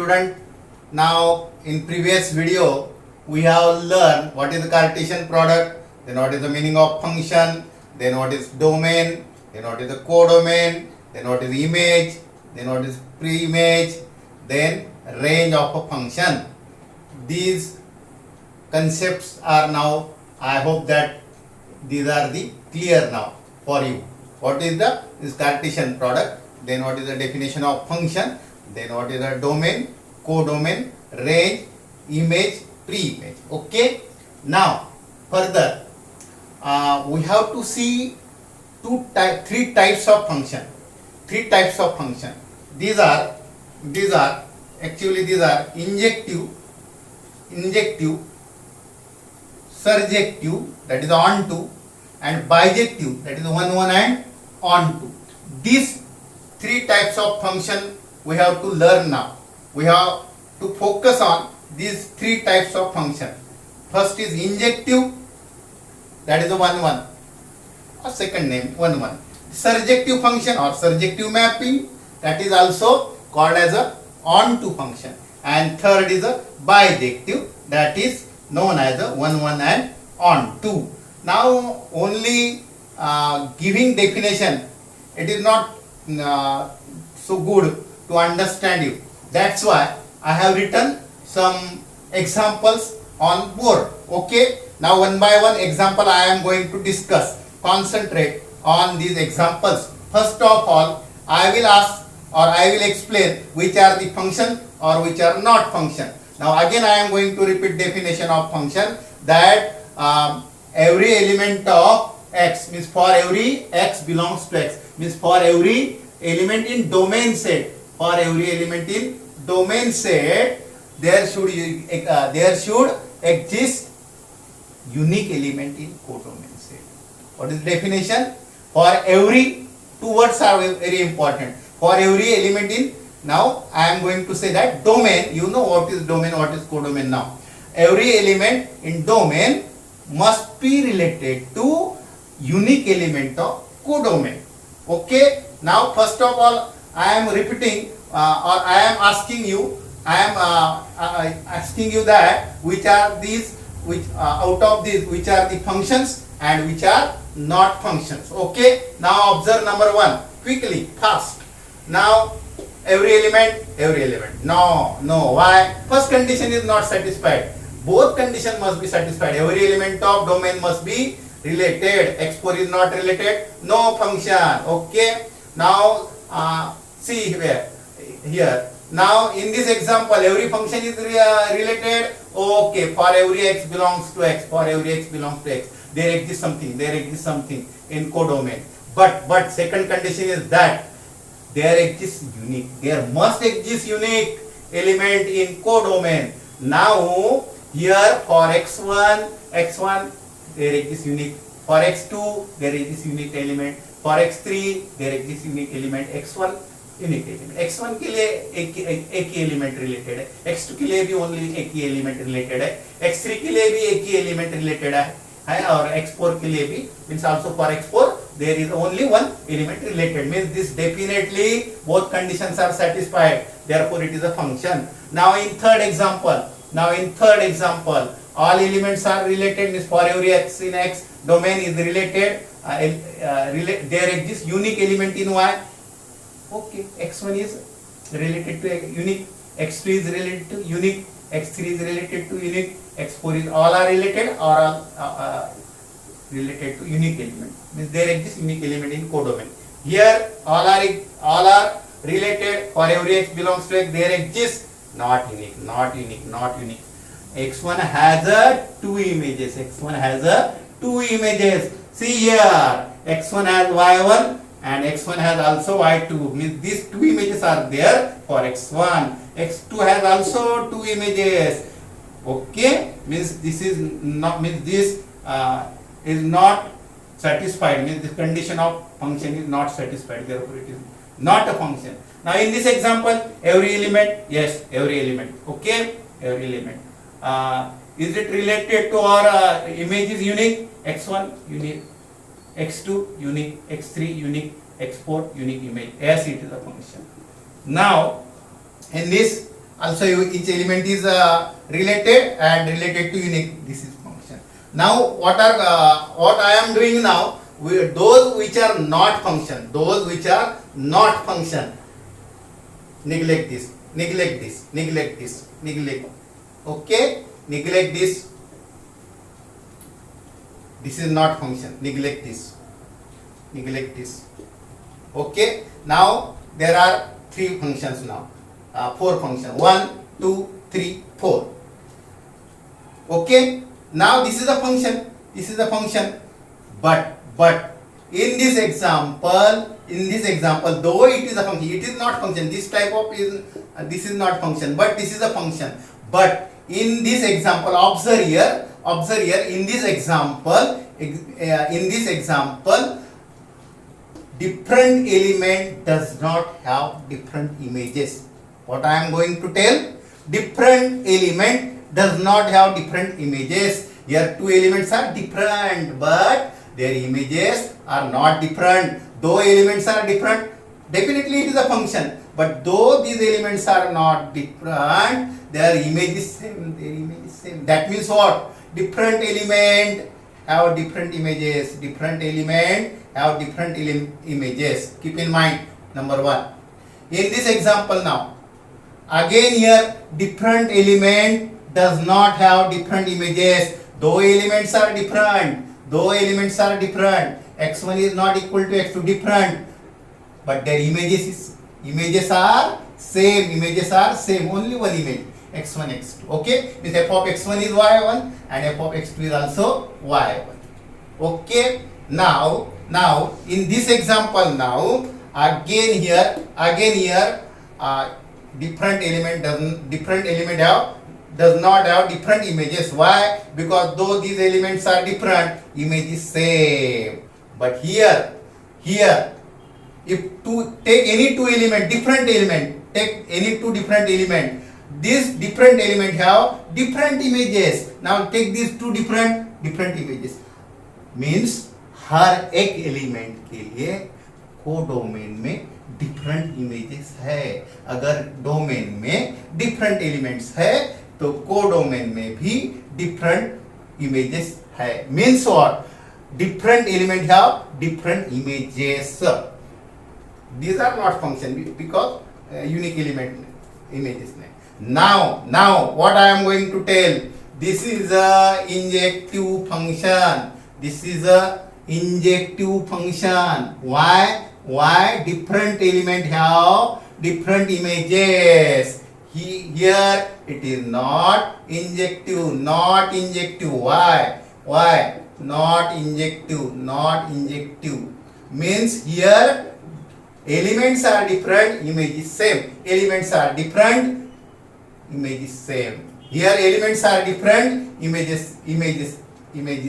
student. Now in previous video we have learned what is the Cartesian product, then what is the meaning of function, then what is domain, then what is the codomain, then what is image, then what is pre-image, then range of a function. These concepts are now, I hope that these are the clear now for you. What is the this Cartesian product, then what is the definition of function, then what is the domain, codomain, range, image, pre-image. Okay. Now further we have to see three types of function. These are actually injective, surjective, that is on to, and bijective, that is one and on to. These three types of function we have to learn now. We have to focus on these three types of function. First is injective, that is the one, or second name one. Surjective function or surjective mapping, that is also called as a on to function. And third is a bijective, that is known as a one and on to. Now only giving definition, it is not so good to understand you. That's why I have written some examples on board. Okay. Now one by one example I am going to discuss. Concentrate on these examples. First of all, I will ask or I will explain which are the function or which are not function. Now again I am going to repeat definition of function, that every element of x, means for every x belongs to x, means for every element in domain set, there should exist unique element in codomain set. What is the definition? For every, two words are very important. For every element in, now I am going to say that domain, you know what is domain, what is codomain now. Every element in domain must be related to unique element of codomain. Okay. Now first of all I am repeating or I am asking you, asking you that which are these, which out of these which are the functions and which are not functions. Okay. Now observe number one quickly, fast. Now every element, no, why? First condition is not satisfied. Both condition must be satisfied. Every element of domain must be related. X4 is not related, no function. Okay. Now see here. Now in this example every function is related. Okay. For every x belongs to x, there exists something in codomain. But second condition is that there must exist unique element in codomain. Now here for x1 there exists unique, for x2 there exists unique element, for x3 there exists unique element, x1 unique element. x1 के लिए एक ही element related है, x2 के लिए भी only एक ही element related है, x3 के लिए भी एक ही एलिमेंट रिलेटेड है, और x4 के लिए भी, means also for x4 there is only one element related, means this definitely both conditions are satisfied, therefore it is a function. Now in third example all elements are related, means for every x in x domain is related, there exists unique element in y. Okay, x1 is related to unique, x2 is related to unique, x3 is related to unique, x4 is all are related or all related to unique element, means there exists unique element in codomain. Here all are related, for every x belongs to x there exists not unique. X1 has two images. See here, x1 has y1 and x1 has also y2, means these two images are there for x1. x2 has also two images. Okay, means this is not, means this is not satisfied, means this condition of function is not satisfied, therefore it is not a function. Now in this example every element, yes, every element. Okay, every element. Is it related to our image is unique? x1 unique, x2 unique, x3 unique, x4 unique image. Yes, it is a function. Now in this Also each element is related and related to unique. This is function. Now what I am doing now, those which are not function, those which are not function, neglect this, neglect this, neglect this, neglect. Okay, neglect this. This is not function, neglect this, neglect this. Okay, now there are three functions now, four functions, 1 2 3 4. Okay, now this is a function, this is a function, but in this example, though it is a function, it is not function. This type of is this is not function, but this is a function. But in this example, observe here, in this example, different element does not have different images. What I am going to tell, different element does not have different images. Here two elements are different, but their images are not different. Though elements are different, definitely it is a function, but though these elements are not different, their image is same, their image is same. That means what? Different element have different images, different element have different images. Keep in mind, number one. In this example now, again here, different element does not have different images. Though elements are different, x1 is not equal to x2, different, but their images are same, only one image, x1, x2. Okay, this f of x1 is y1 and f of x2 is also y1. Okay, now in this example now, again here different element does not have different images. Why? Because though these elements are different, image is same. But here if to take any two element, different element, take any two different element, this different element have different images. Now take these two different images, means हर एक element के लिए codomain में different images है. अगर domain में different elements है तो codomain में भी डिफरेंट इमेजेस है. Means what? Different element have different images. These are not function because unique element images. Now what I am going to tell, this is a injective function. This is a injective function. Why different element have different images? Here it is not injective. Why not injective? Means here elements are different, image is same. Elements are different, image is same. Here elements are different, image is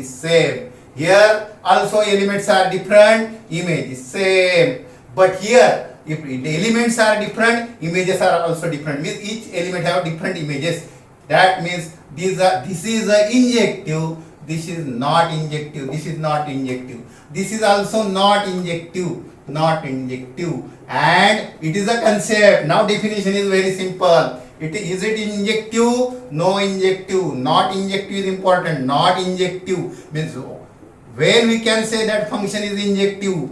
same. Here also elements are different, image is same. But here if the elements are different, images are also different. Means each element have different images. That means this is a injective. This is not injective. This is not injective. This is also not injective. And it is a concept. Now definition is very simple. Is it injective? No injective. Not injective is important. Not injective means when we can say that function is injective.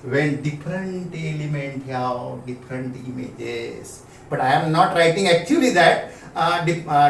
When different element have different images. But I am not writing actually that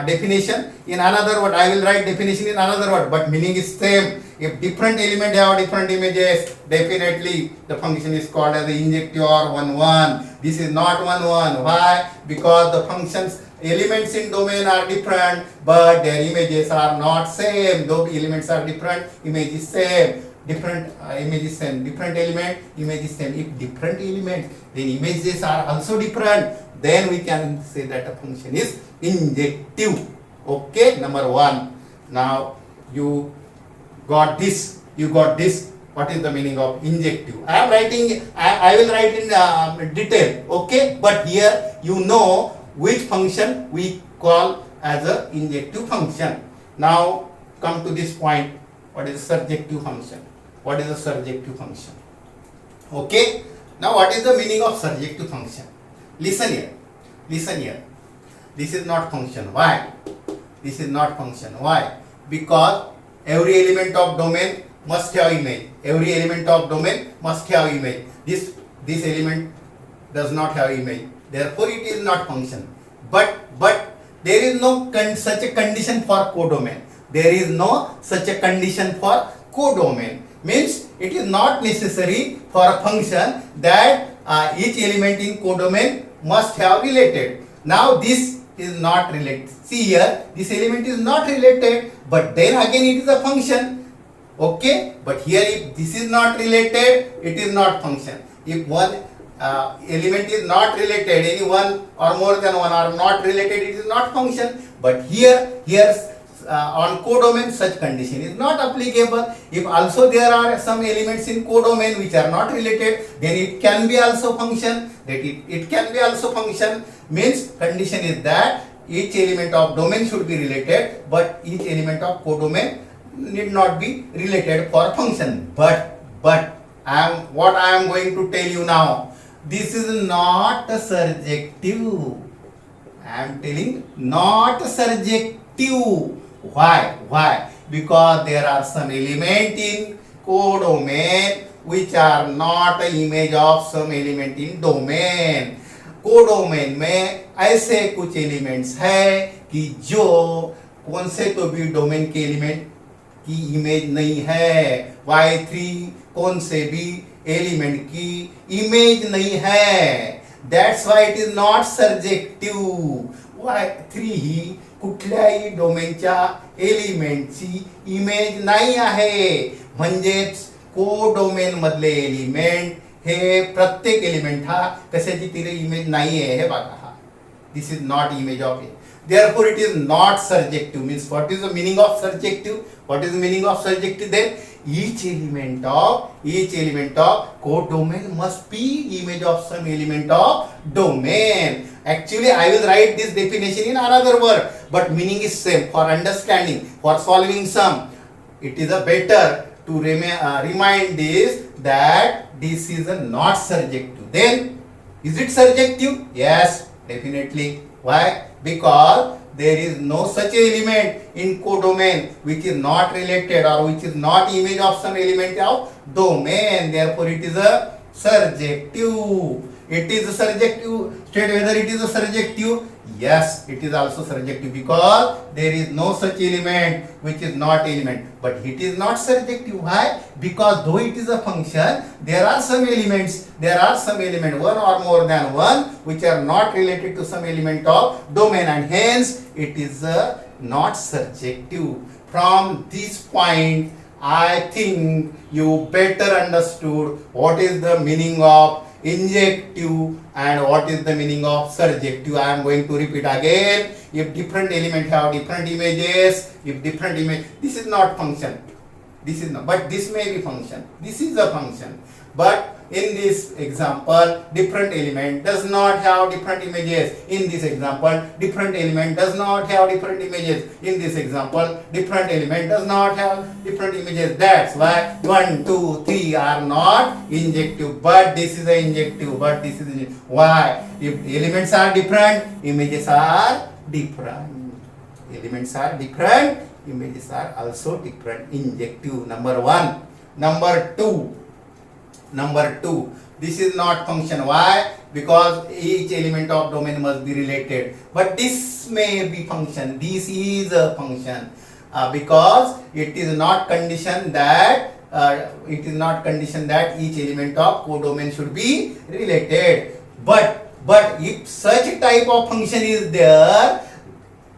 definition in another word. I will write definition in another word, but meaning is same. If different element have different images, definitely the function is called as the injective or 1-1. This is not 1-1. Why? Because the functions elements in domain are different, but their images are not same. Though elements are different, image is same. Different image is same. Different element, image is same. If different elements, then images are also different. Then we can say that a function is injective. Okay, number one. Now you got this. What is the meaning of injective? I am writing. I will write in detail. Okay, but here you know which function we call as a injective function. Now come to this point. What is a surjective function? Okay, Now what is the meaning of surjective function? Listen here. Listen here. This is not function. Why? This is not function. Why? Because every element of domain must have image. Every element of domain must have image. This element does not have image. Therefore, it is not function. But there is no such a condition for codomain. There is no such a condition for codomain. Means it is not necessary for a function that each element in codomain must have related. Now this is not related. See here, this element is not related, but then again it is a function. Okay, but here if this is not related, it is not function. If one element is not related, any one or more than one are not related, it is not function. But here on codomain such condition is not applicable. If also there are some elements in codomain which are not related, then it can be also function. That it can be also function means condition is that each element of domain should be related, but each element of codomain need not be related for function. But what I am going to tell you now, this is not a surjective. I am telling not surjective. Why? Because there are some element in codomain which are not an image of some element in domain. Codomain में ऐसे कुछ elements है कि जो कौन से तो भी डोमेन के एलिमेंट की इमेज नहीं है. Y3 कौन से भी एलिमेंट की इमेज नहीं है. That's why it is not surjective. Y3 ही कुठल्याही डोमेनच्या एलिमेंटची इमेज नाही आहे. म्हणजेच कोडोमेन मधले एलिमेंट हे प्रत्येक एलिमेंट हा कशाची तरी इमेज नाही आहे. हे बघा हा. This is not image of it. Therefore it is not surjective. Means what is the meaning of surjective? What is the meaning of surjective then? Each element of codomain must be image of some element of domain. Actually I will write this definition in another word, but meaning is same. For understanding, for solving sum, it is a better to remind this that this is a not surjective. Then is it surjective? Yes, definitely. Why? Because there is no such element in codomain which is not related or which is not image of some element of domain. Therefore it is a surjective. It is a surjective. State whether it is a surjective. Yes, it is also surjective because there is no such element which is not element. But it is not surjective. Why? Because though it is a function, there are some elements, one or more than one, which are not related to some element of domain, and hence it is not surjective. From this point, I think you better understood what is the meaning of injective and what is the meaning of surjective. I am going to repeat again. If different element have different images, this is not function. This is not, but this may be function. This is a function. But in this example, different element does not have different images. In this example, different element does not have different images. In this example, different element does not have different images. That's why 1, 2, 3 are not injective, but this is an injective, but this is injective. Why? If elements are different, images are different. Elements are different, images are also different. Injective, number 1. Number two, this is not function. Why? Because each element of domain must be related. But this may be function. This is a function because it is not condition that each element of codomain should be related. But if such type of function is there,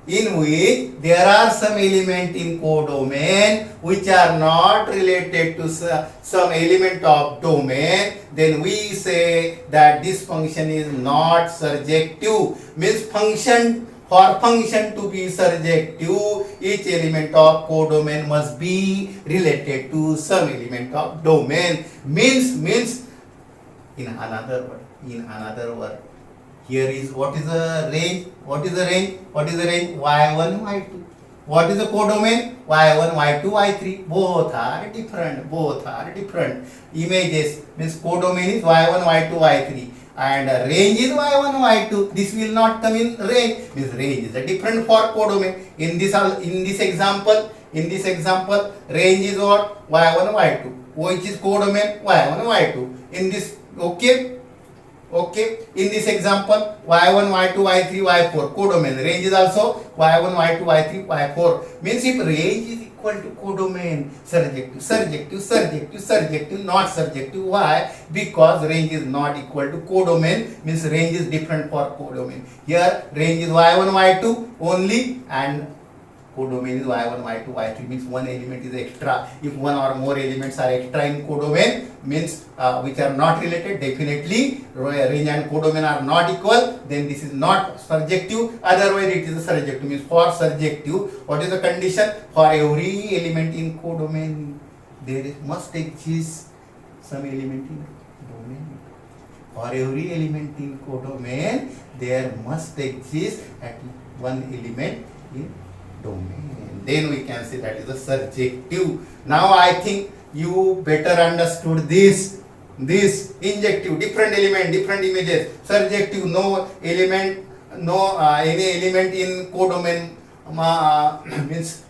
in which there are some element in codomain which are not related to some element of domain, then we say that this function is not surjective. Means for function to be surjective, each element of codomain must be related to some element of domain. Means in another word, here is what is the range? Y1, Y2. What is the codomain? Y1, Y2, Y3. Both are different. Both are different. Images means codomain is Y1, Y2, Y3. And range is Y1, Y2. This will not come in range. This range is a different for codomain. In this example, range is what? Y1, Y2. Which is codomain? Y1, Y2. In this, okay. In this example, y1, y2, y3, y4, codomain. Range is also y1, y2, y3, y4. Means if range is equal to codomain, surjective, not surjective. Why? Because range is not equal to codomain, means range is different for codomain. Here range is y1, y2 only, and codomain is y1, y2, y3, means one element is extra. If one or more elements are extra in codomain, means which are not related, definitely range and codomain are not equal, then this is not surjective, otherwise it is a surjective. Means for surjective, what is the condition? For every element in codomain, there must exist some element in domain. For every element in codomain, there must exist at least one element in domain. Then we can say that is a surjective. Now I think you better understood this injective, different element, different images. Surjective, no element, any element in codomain means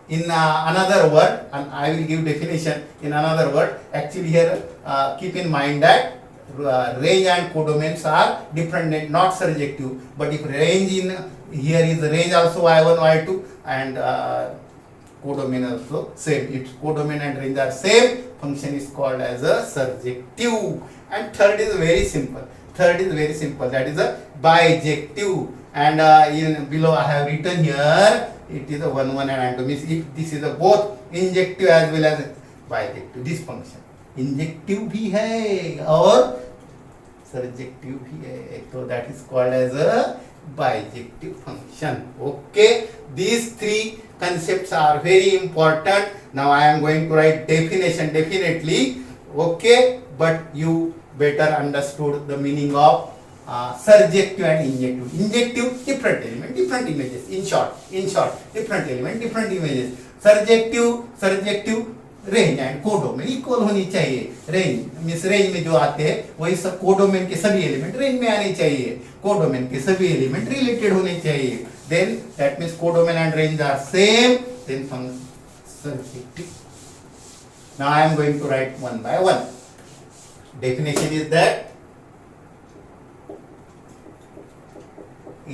in another word, and I will give definition in another word. Actually here keep in mind that range and codomains are different, not surjective. But if range in here is the range also y1, y2, and codomain also same. If codomain and range are same, function is called as a surjective. And third is very simple. That is a bijective. And in below I have written here, it is a 1, 1 and 2. Means if this is a both injective as well as bijective, this function injective भी है और surjective भी है, तो that is called as a bijective function. Okay, these three concepts are very important. Now I am going to write definition definitely. Okay, but you better understood the meaning of surjective and injective. Injective, different element, different images. In short, different element, different images. Surjective range and codomain equal होनी चाहिए. Range means range में जो आते हैं वही सब codomain के सभी एलिमेंट रेंज में आने चाहिए. कोडोमेन के सभी एलिमेंट रिलेटेड होने चाहिए. Then that means codomain and range are same. Then surjective. Now I am going to write one by one. Definition is that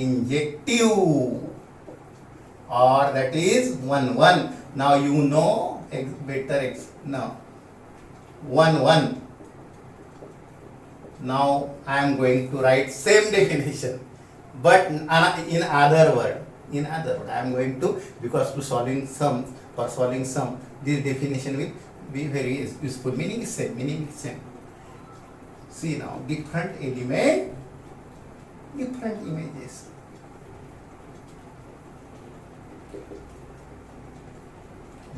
injective or that is 1 1. Now you know better now 1 1. Now I am going to write same definition but in other word. I am going to, because to solving sum, for solving sum this definition will be very useful. Meaning is same. See now, different element, different images.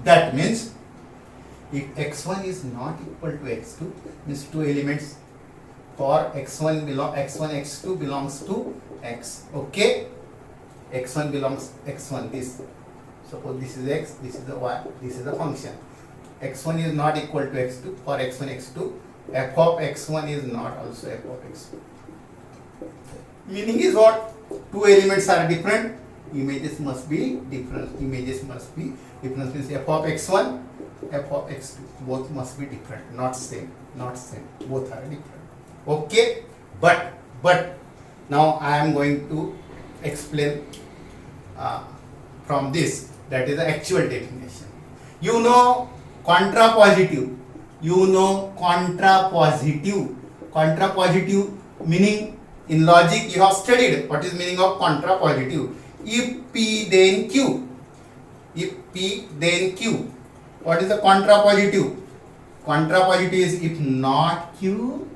That means if x1 is not equal to x2, means two elements for x1 x2 belongs to x. Okay, x1 belongs x1. This suppose this is x, this is the y, this is the function. x1 is not equal to x2. For x1 x2, f of x1 is not also f of x2. Meaning is what? Two elements are different, images must be different. Means f of x1, f of x2, both must be different, not same. Both are different. Okay, but now I am going to explain from this, that is the actual definition. You know contrapositive. Contrapositive meaning in logic you have studied what is meaning of contrapositive. If P then Q. What is the contrapositive? Contrapositive is if not Q,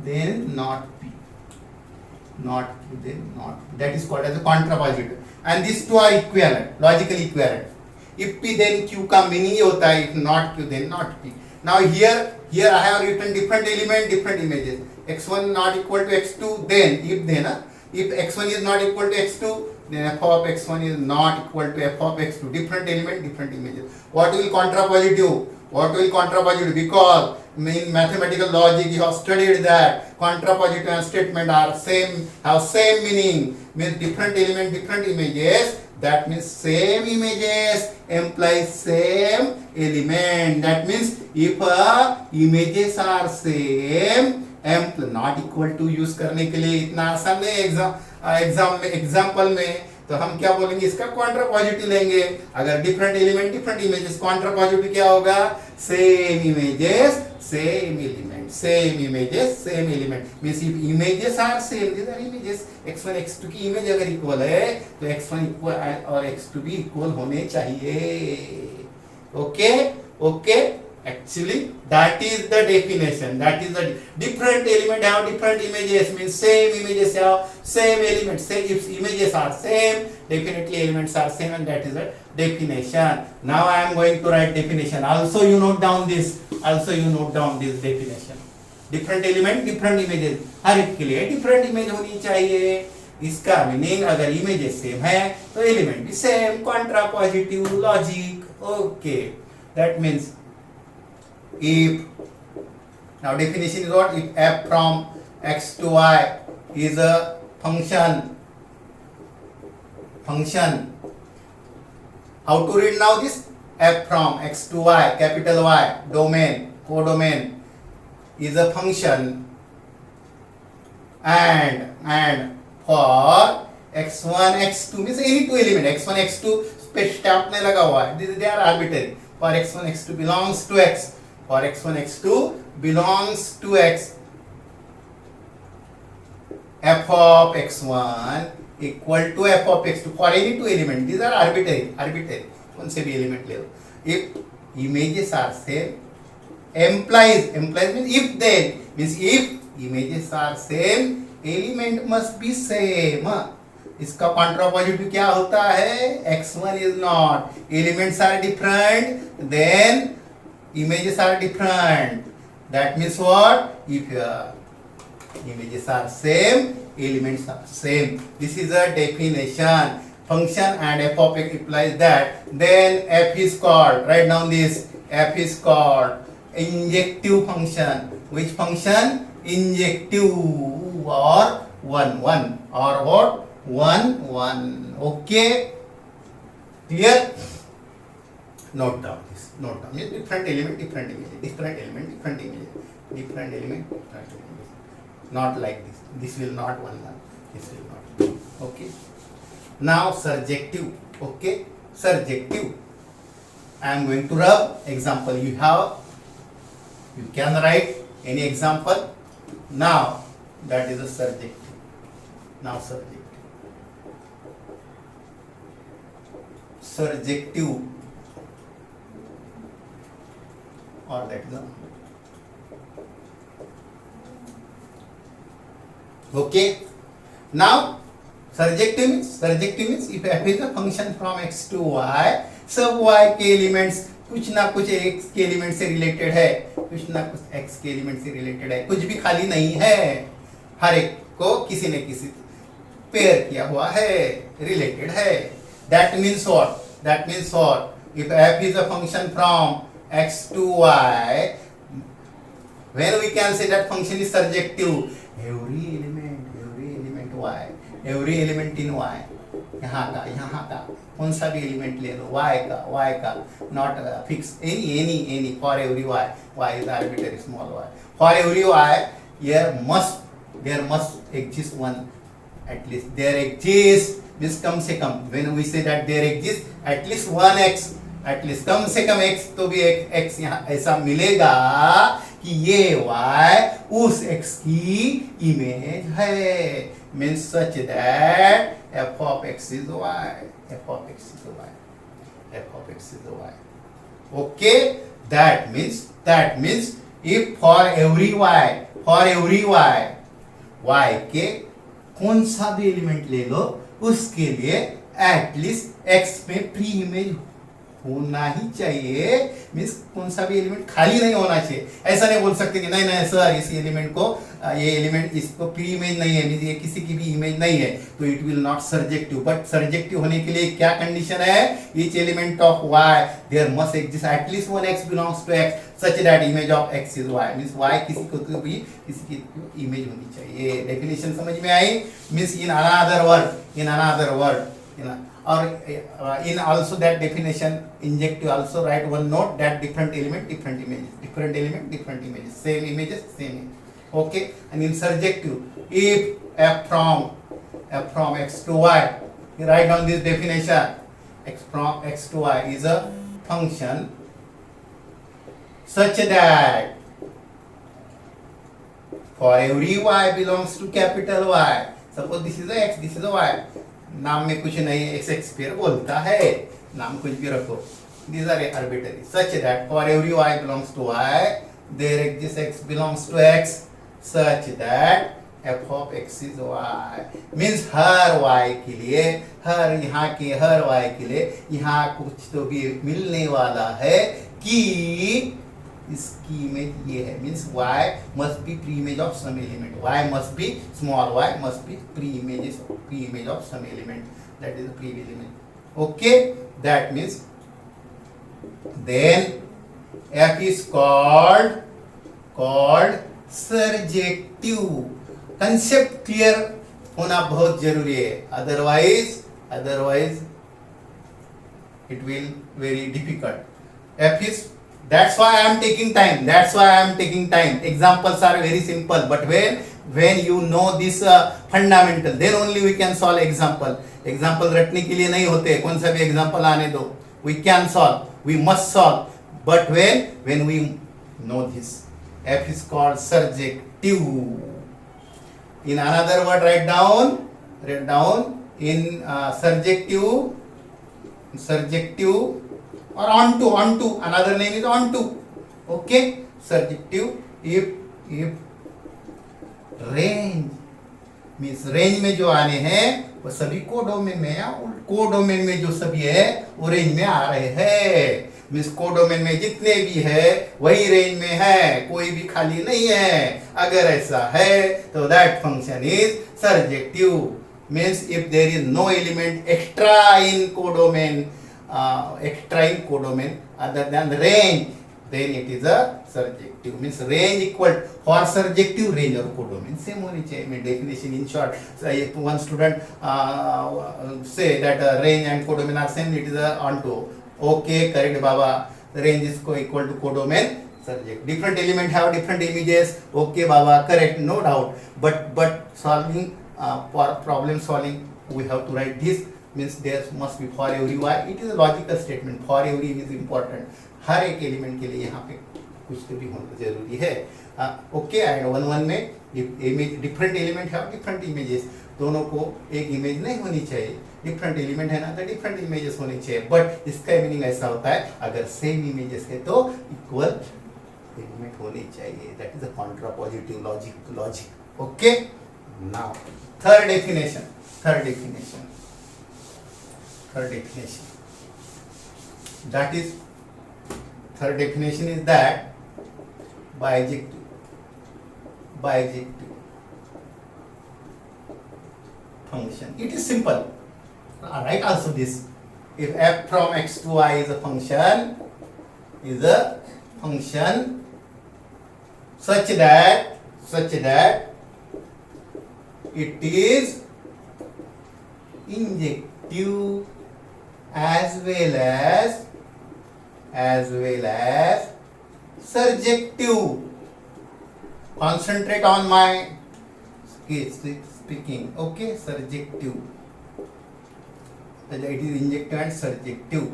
then not P. Not Q, then not P. That is called as a contrapositive. And these two are equivalent, logically equivalent. If P then Q का meaning ये होता है if not Q then not P. Now here I have written different element, different images. x1 not equal to x2, then if x1 is not equal to x2, then f of x1 is not equal to f of x2. Different element, different images. What will contrapositive? What will contrapositive? Because in mathematical logic you have studied that contrapositive and statement are same, have same meaning. Means different element, different images. That means same images implies same element. That means if images are same, not equal to use करने के लिए इतना आसान नहीं example में, तो हम क्या बोलेंगे, इसका कॉन्ट्रा पॉजिटिव लेंगे. अगर different element different images, contrapositive क्या होगा, same images same element, same images same element. Means if images are same, these are images, x1 x2 की इमेज अगर इक्वल है तो x1 इक्वल और x2 भी इक्वल होने चाहिए. Okay okay, actually that is the definition. That is the different element have different images, means same images have same elements. Say if images are same, definitely elements are same, and that is the definition. Now I am going to write definition. Also you note down this. Also you note down this definition. Different element different images, हर एक के लिए different image होनी चाहिए. इसका meaning अगर images same है तो element भी same, Contra positive logic. Okay, that means if, now definition is what, if f from x to y is a function, how to read now this, f from x to y, capital Y, domain, codomain is a function, and for x1 x2 means any two element, x1 x2 space stamp में लगा हुआ है, they are arbitrary. For x1 x2 belongs to x, for x1 x2 belongs to x, f of x1 equal to f of x2 for any two element. These are arbitrary, कौन से भी element ले लो. If images are same, implies means if then, means if images are same, element must be same. इसका contrapositive क्या होता है, x1 is not, elements are different, then images are different. That means what, if images are same, elements are same. This is a definition. Function and f of x implies that, then f is called, write down this, f is called injective function. Which function, injective, or 1 1, or what, 1 1. Okay, clear? Note down this, note down. Different element different image, different element different image, different element different image. Not like this, this will not 1 1, this will not. Okay, now surjective. Okay, surjective, I am going to rub example. You can write any example. Now that is a surjective. Now surjective, or that is a, okay. Now surjective means if f is a function from x to y, सब y के elements कुछ ना कुछ x के element से related है, कुछ ना कुछ x के एलिमेंट से रिलेटेड है, कुछ भी खाली नहीं है, हर एक को किसी न किसी पेयर किया हुआ है, रिलेटेड है. That means what? That means what? If f is a function from x to y, when we can say that function is surjective, every element y, every element in y, यहाँ का कौन सा भी element ले लो, y का not fix any for every y is arbitrary small y, for every y there must exist one, at least there exists means कम से कम, when we say that there exists at least one x, at least कम से कम x तो भी एक x यहाँ ऐसा मिलेगा कि ये y उस x की इमेज है, means such that f of x is y, f of x is y, f of x is y. Okay, that means if for every y के कौन सा भी एलिमेंट ले लो उसके लिए एटलीस्ट x में प्री इमेज होना ही चाहिए, मीन्स कौन सा भी एलिमेंट खाली नहीं होना चाहिए। ऐसा नहीं बोल सकते कि नहीं नहीं सर इस एलिमेंट को ये एलिमेंट इसको प्री इमेज नहीं है, मीन्स ये किसी की भी इमेज नहीं है, तो it will not surjective. But surjective होने के लिए क्या कंडीशन है, each element of y there must exist at least one x belongs to x such that image of x is y, means y किसी को भी किसी की इमेज होनी चाहिए। डेफिनेशन समझ में आई, means in another word or in also that definition injective also write one note that different element different images, same images. Okay, and in surjective, if f from x to y, you write down this definition, x from x to y is a function such that for every y belongs to capital Y, suppose this is a x, this is a y, नाम में कुछ नहीं है, Shakespeare बोलता है, नाम कुछ भी रखो, these are arbitrary, such that for every y belongs to y there exists x belongs to x such that f of x is y, means her y के लिए, हर यहाँ के हर y के लिए यहाँ कुछ तो भी मिलने वाला है कि इसकी इमेज ये है, means y must be pre-image of some element, y must be small y must be pre-image of some element, that is the pre-image element. Okay, that means then f is called surjective. concept clear होना बहुत जरूरी है, otherwise it will very difficult. f is, that's why I am taking time, examples are very simple, but when you know this fundamental then only we can solve example रटने के लिए नहीं होते, कौन सा भी example आने दो, we can solve, we must solve, but when we know this, f is called surjective. In another word, write down in surjective or onto, another name is onto. Okay, surjective if range means range में जो आने हैं वो सभी codomain में या codomain में जो सभी है वो रेंज में आ रहे हैं, मीन्स कोडोमेन में जितने भी है वही रेंज में है, कोई भी खाली नहीं है। अगर ऐसा है तो that function is surjective, means if there is no element extra in codomain other than the range, then it is a surjective, means range equal for surjective range और codomain same होनी चाहिए। मैं definition in short, so if one student say that range and codomain are same, it is a onto. Okay, correct Baba, the range is equal to codomain surject. Different element have different images. Okay Baba, correct, no doubt, but solving for problem solving we have to write this, means there must be for every y, it is a logical statement, for every is important, हर एक element के लिए यहाँ पे कुछ तो भी होना जरूरी है। ओके, एंड वन में इमेज डिफरेंट एलिमेंट है डिफरेंट इमेजेस, दोनों को एक इमेज नहीं होनी चाहिए, डिफरेंट एलिमेंट है ना तो डिफरेंट इमेजेस होनी चाहिए, बट इसका मीनिंग ऐसा होता है अगर सेम इमेजेस है तो इक्वल एलिमेंट होनी चाहिए, that is a contrapositive logic. Okay, now third definition that is, third definition is that bijective function, it is simple. Alright, also this, if f from x to y is a function such that it is injective as well as surjective. Concentrate on my speaking. Okay, surjective. It is injective and surjective.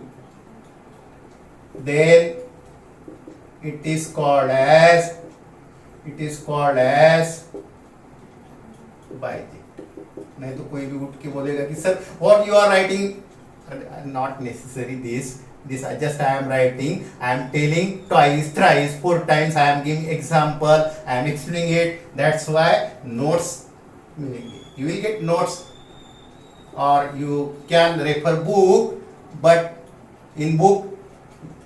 Then it is called as bijective. नहीं तो कोई भी उठ के बोलेगा कि sir what you are writing, not necessary this I am writing, I am telling twice, thrice, 4 times, I am giving example, I am explaining it, that's why notes, you will get notes or you can refer book, but in book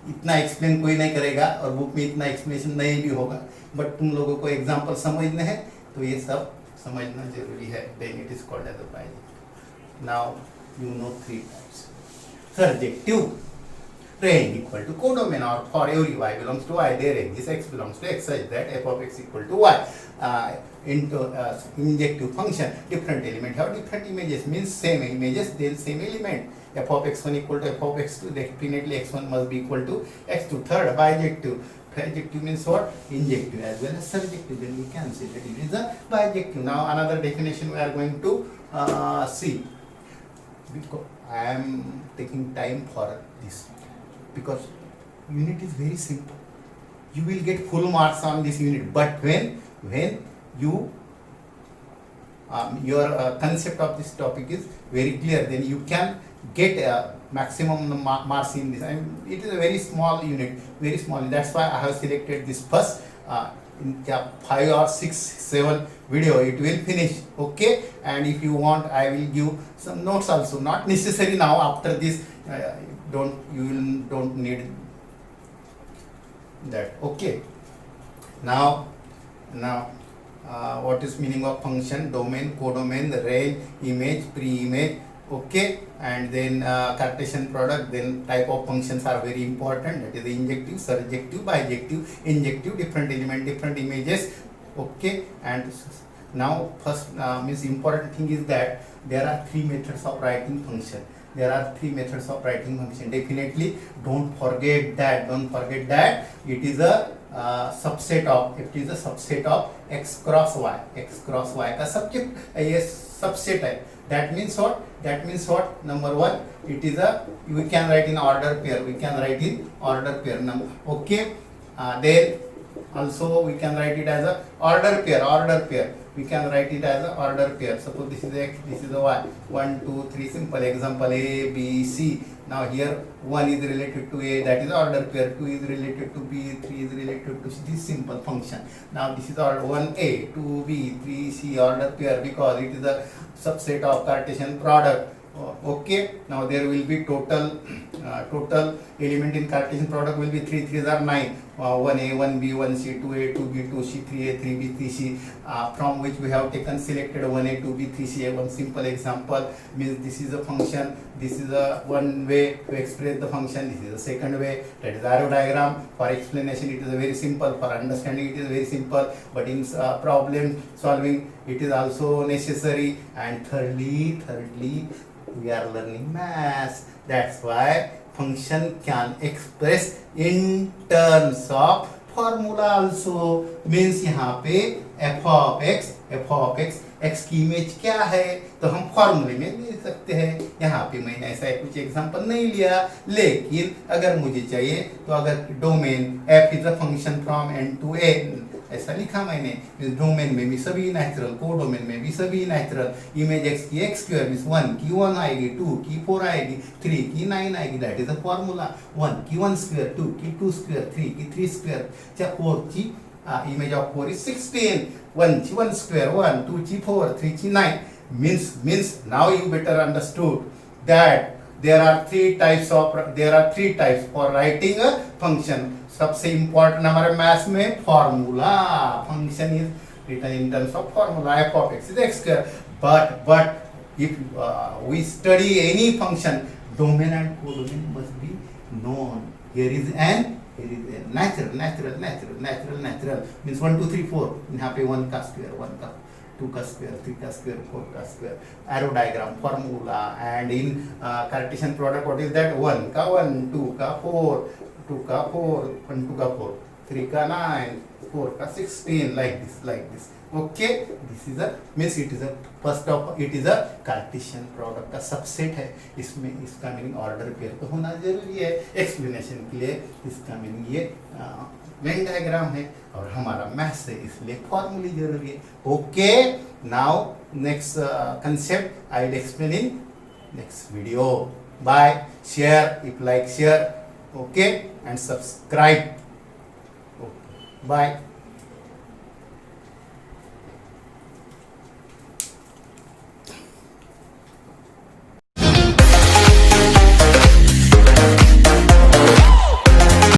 इतना explain कोई नहीं करेगा और book में इतना explanation नहीं भी होगा, बट तुम लोगों को एग्जाम्पल समझने हैं तो ये सब समझना जरूरी है. Then it is called as a bijective. Now you know 3 types. Surjective, range equal to codomain, or for every y belongs to y there exists x belongs to x such that f of x equal to y. Into injective function, different element have different images, means same images then same element. F of x1 equal to f of x2, definitely x1 must be equal to x2. Third, bijective. Bijective means what? Injective as well as surjective. Then we can say that it is a bijective. Now another definition we are going to see. Because I am taking time for this, because unit is very simple. You will get full marks on this unit, but when you your concept of this topic is very clear, then you can get maximum marks in this. And it is a very small unit, very small. That's why I have selected this first. In 5 or 6, 7 video it will finish. Okay, and if you want I will give some notes also, not necessary now. After this don't need that. Okay, now what is meaning of function? Domain, codomain, range, image, pre-image. Okay, and then Cartesian product. Then type of functions are very important. That is injective, surjective, bijective. Injective, different element, different images. Okay, and now first means important thing is that there are 3 methods of writing function. There are 3 methods of writing function. Definitely don't forget that. It is a subset of x cross y. X cross y का subject ये subset है. That means what? Number 1, it is we can write in order pair. Number, okay. Then also we can write it as a order pair. We can write it as a order pair. Suppose this is x, this is a y. 1, 2, 3. Simple example, A, B, C. Now here 1 is related to A, that is order pair. 2 is related to B, 3 is related to C. This simple function. Now this is order 1A, 2B, 3C order pair, because it is a subset of Cartesian product. Okay, now there will be total element in Cartesian product will be 3 3s are 9. 1A, 1B, 1C, 2A, 2B, 2C, 3A, 3B, 3C, from which we have taken selected 1A, 2B, 3C. One simple example means this is a function, this is a one way to express the function, this is a second way, that is arrow diagram. For explanation it is a very simple, for understanding it is very simple, but in problem solving it is also necessary. And thirdly we are learning maths. That's why function can express in terms of formula also. Means यहाँ पे f of x x की image क्या है तो हम फॉर्मूले में ले सकते हैं. यहाँ पे मैंने ऐसा कुछ एग्जांपल नहीं लिया, लेकिन अगर मुझे चाहिए तो अगर domain f is a function from n to n ऐसा लिखा मैंने, डोमेन में भी सभी नेचुरल, कोडोमेन में भी सभी नेचुरल. इमेज x की x स्क्वायर मींस 1 की 1 आएगी, 2 की 4 आएगी, 3 की 9 आएगी. That is a formula. 1 की 1 स्क्वायर, 2 की 2 स्क्वायर, 3 की 3 स्क्वायर, 4 की image of 4 is 16. 1 की 1 square 1, 2 की 4, 3 की 9. Means now you better understood that there are three types for writing a function. सबसे important हमारे मैथ्स में formula. Function is written in terms of formula. F of x is x square. But if we study any function, domain and codomain must be known. Here is natural means 1 2 3 4. यहाँ पे 1 का square, 1 का 2 का square, 3 का square, 4 का square, arrow diagram, formula. And in Cartesian product what is that? 1 का 1, 2 का 4, 2 का 4, 1 2 का 4, 3 का 9, 4 का 16, like this. Okay, this is a means it is a first of it is a Cartesian product का सबसेट है. इसमें इसका मीनिंग ऑर्डर पेयर तो होना जरूरी है. एक्सप्लेनेशन के लिए इसका मीनिंग ये वेन डायग्राम है और हमारा मैथ्स है, इसलिए फॉर्मूले जरूरी है. Okay, now next concept I will explain in next video. Bye. Share if like, share. Okay, and subscribe. Okay. Bye.